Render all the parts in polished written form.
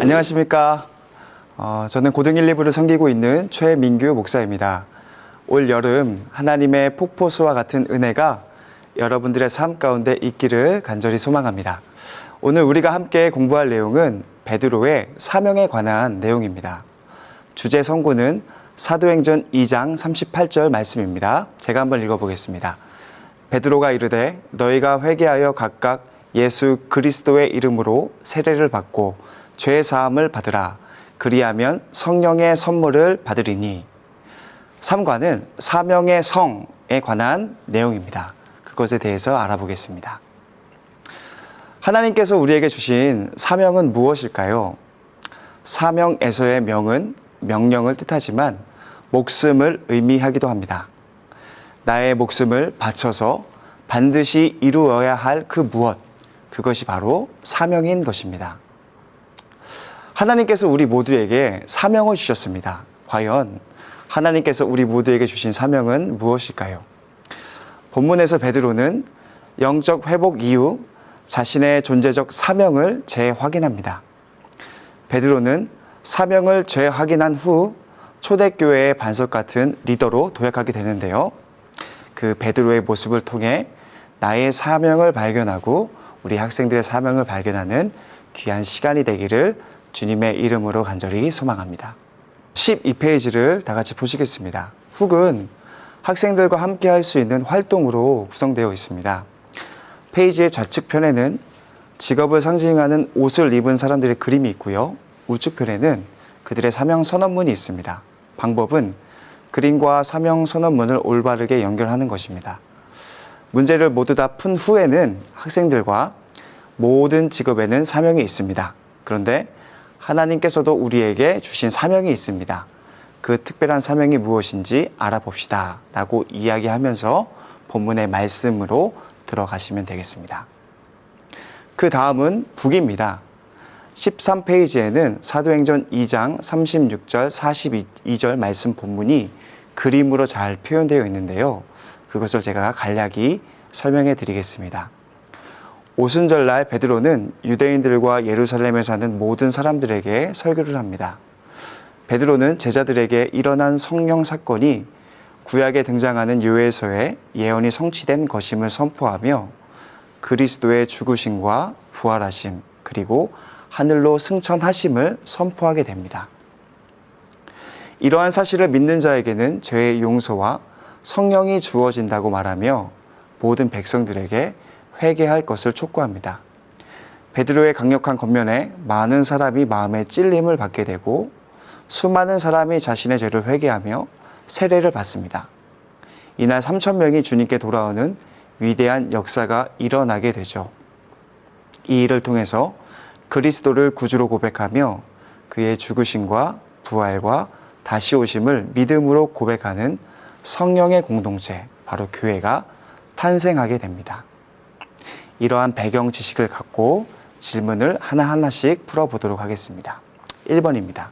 안녕하십니까. 저는 고등 1, 2부를 섬기고 있는 최민규 목사입니다. 올 여름 하나님의 폭포수와 같은 은혜가 여러분들의 삶 가운데 있기를 간절히 소망합니다. 오늘 우리가 함께 공부할 내용은 베드로의 사명에 관한 내용입니다. 주제 선고는 사도행전 2장 38절 말씀입니다. 제가 한번 읽어보겠습니다. 베드로가 이르되 너희가 회개하여 각각 예수 그리스도의 이름으로 세례를 받고 죄 사함을 받으라. 그리하면 성령의 선물을 받으리니. 3과는 사명의 성에 관한 내용입니다. 그것에 대해서 알아보겠습니다. 하나님께서 우리에게 주신 사명은 무엇일까요? 사명에서의 명은 명령을 뜻하지만 목숨을 의미하기도 합니다. 나의 목숨을 바쳐서 반드시 이루어야 할 그 무엇, 그것이 바로 사명인 것입니다. 하나님께서 우리 모두에게 사명을 주셨습니다. 과연 하나님께서 우리 모두에게 주신 사명은 무엇일까요? 본문에서 베드로는 영적 회복 이후 자신의 존재적 사명을 재확인합니다. 베드로는 사명을 재확인한 후 초대교회의 반석 같은 리더로 도약하게 되는데요. 그 베드로의 모습을 통해 나의 사명을 발견하고 우리 학생들의 사명을 발견하는 귀한 시간이 되기를 주님의 이름으로 간절히 소망합니다. 12페이지를 다 같이 보시겠습니다. 훅은 학생들과 함께 할 수 있는 활동으로 구성되어 있습니다. 페이지의 좌측편에는 직업을 상징하는 옷을 입은 사람들의 그림이 있고요. 우측편에는 그들의 사명 선언문이 있습니다. 방법은 그림과 사명 선언문을 올바르게 연결하는 것입니다. 문제를 모두 다 푼 후에는 학생들과 모든 직업에는 사명이 있습니다. 그런데 하나님께서도 우리에게 주신 사명이 있습니다. 그 특별한 사명이 무엇인지 알아봅시다 라고 이야기하면서 본문의 말씀으로 들어가시면 되겠습니다. 그 다음은 북입니다. 13페이지에는 사도행전 2장 36절 42절 말씀 본문이 그림으로 잘 표현되어 있는데요. 그것을 제가 간략히 설명해 드리겠습니다. 오순절날 베드로는 유대인들과 예루살렘에 사는 모든 사람들에게 설교를 합니다. 베드로는 제자들에게 일어난 성령 사건이 구약에 등장하는 요엘서에 예언이 성취된 것임을 선포하며 그리스도의 죽으심과 부활하심 그리고 하늘로 승천하심을 선포하게 됩니다. 이러한 사실을 믿는 자에게는 죄의 용서와 성령이 주어진다고 말하며 모든 백성들에게 회개할 것을 촉구합니다. 베드로의 강력한 권면에 많은 사람이 마음의 찔림을 받게 되고 수많은 사람이 자신의 죄를 회개하며 세례를 받습니다. 이날 3,000명이 주님께 돌아오는 위대한 역사가 일어나게 되죠. 이 일을 통해서 그리스도를 구주로 고백하며 그의 죽으심과 부활과 다시 오심을 믿음으로 고백하는 성령의 공동체, 바로 교회가 탄생하게 됩니다. 이러한 배경 지식을 갖고 질문을 하나하나씩 풀어보도록 하겠습니다. 1번입니다.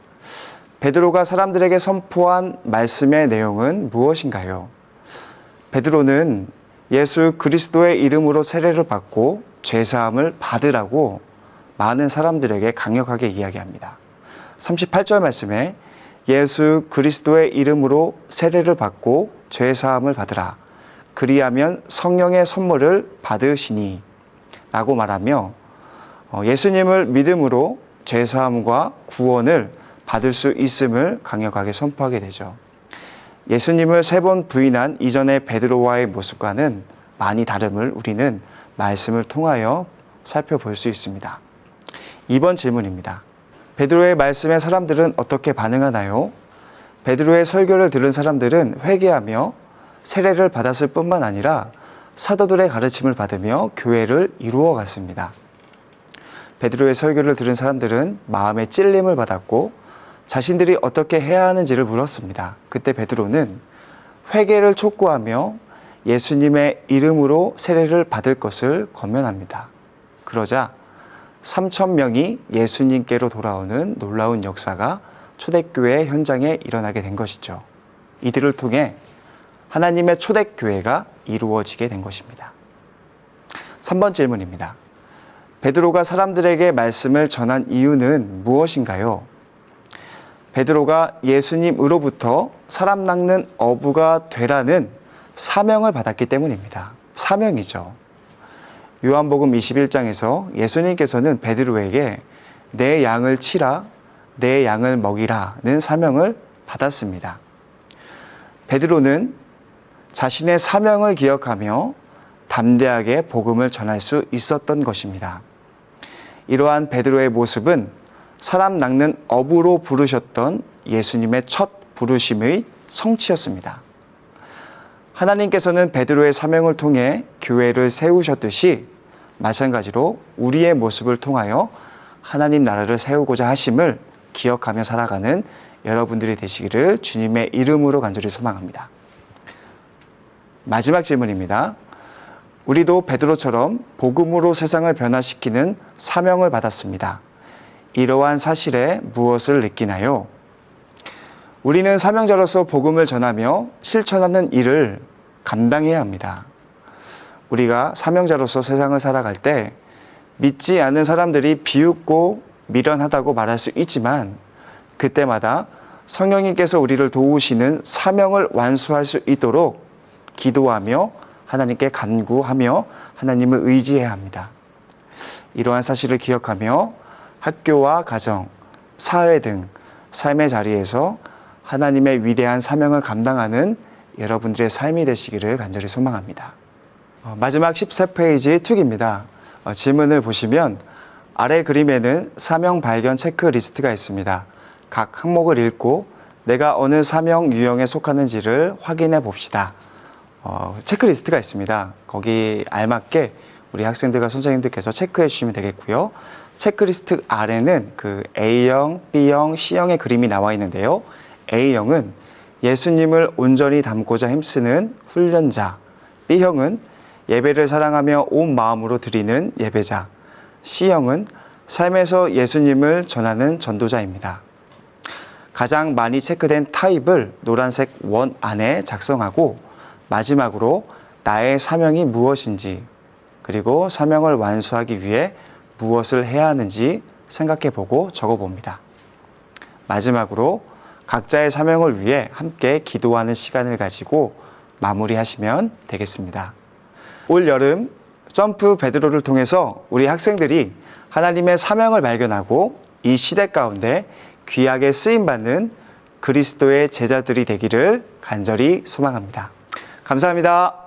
베드로가 사람들에게 선포한 말씀의 내용은 무엇인가요? 베드로는 예수 그리스도의 이름으로 세례를 받고 죄사함을 받으라고 많은 사람들에게 강력하게 이야기합니다. 38절 말씀에 예수 그리스도의 이름으로 세례를 받고 죄사함을 받으라. 그리하면 성령의 선물을 받으시니 라고 말하며 예수님을 믿음으로 죄사함과 구원을 받을 수 있음을 강력하게 선포하게 되죠. 예수님을 3번 부인한 이전의 베드로와의 모습과는 많이 다름을 우리는 말씀을 통하여 살펴볼 수 있습니다. 2번 질문입니다. 베드로의 말씀에 사람들은 어떻게 반응하나요? 베드로의 설교를 들은 사람들은 회개하며 세례를 받았을 뿐만 아니라 사도들의 가르침을 받으며 교회를 이루어 갔습니다. 베드로의 설교를 들은 사람들은 마음의 찔림을 받았고 자신들이 어떻게 해야 하는지를 물었습니다. 그때 베드로는 회개를 촉구하며 예수님의 이름으로 세례를 받을 것을 권면합니다. 그러자 3,000명이 예수님께로 돌아오는 놀라운 역사가 초대교회 현장에 일어나게 된 것이죠. 이들을 통해 하나님의 초대교회가 이루어지게 된 것입니다. 3번 질문입니다. 베드로가 사람들에게 말씀을 전한 이유는 무엇인가요? 베드로가 예수님으로부터 사람 낚는 어부가 되라는 사명을 받았기 때문입니다. 사명이죠. 요한복음 21장에서 예수님께서는 베드로에게 내 양을 치라, 내 양을 먹이라는 사명을 받았습니다. 베드로는 자신의 사명을 기억하며 담대하게 복음을 전할 수 있었던 것입니다. 이러한 베드로의 모습은 사람 낚는 어부로 부르셨던 예수님의 첫 부르심의 성취였습니다. 하나님께서는 베드로의 사명을 통해 교회를 세우셨듯이 마찬가지로 우리의 모습을 통하여 하나님 나라를 세우고자 하심을 기억하며 살아가는 여러분들이 되시기를 주님의 이름으로 간절히 소망합니다. 마지막 질문입니다. 우리도 베드로처럼 복음으로 세상을 변화시키는 사명을 받았습니다. 이러한 사실에 무엇을 느끼나요? 우리는 사명자로서 복음을 전하며 실천하는 일을 감당해야 합니다. 우리가 사명자로서 세상을 살아갈 때 믿지 않는 사람들이 비웃고 미련하다고 말할 수 있지만 그때마다 성령님께서 우리를 도우시는 사명을 완수할 수 있도록 기도하며 하나님께 간구하며 하나님을 의지해야 합니다. 이러한 사실을 기억하며 학교와 가정, 사회 등 삶의 자리에서 하나님의 위대한 사명을 감당하는 여러분들의 삶이 되시기를 간절히 소망합니다. 마지막 14페이지 툭입니다. 질문을 보시면 아래 그림에는 사명 발견 체크리스트가 있습니다. 각 항목을 읽고 내가 어느 사명 유형에 속하는지를 확인해 봅시다. 체크리스트가 있습니다. 거기 알맞게 우리 학생들과 선생님들께서 체크해 주시면 되겠고요. 체크리스트 아래는 그 A형, B형, C형의 그림이 나와 있는데요. A형은 예수님을 온전히 닮고자 힘쓰는 훈련자, B형은 예배를 사랑하며 온 마음으로 드리는 예배자, C형은 삶에서 예수님을 전하는 전도자입니다. 가장 많이 체크된 타입을 노란색 원 안에 작성하고 마지막으로 나의 사명이 무엇인지 그리고 사명을 완수하기 위해 무엇을 해야 하는지 생각해보고 적어봅니다. 마지막으로 각자의 사명을 위해 함께 기도하는 시간을 가지고 마무리하시면 되겠습니다. 올 여름 점프 베드로를 통해서 우리 학생들이 하나님의 사명을 발견하고 이 시대 가운데 귀하게 쓰임받는 그리스도의 제자들이 되기를 간절히 소망합니다. 감사합니다.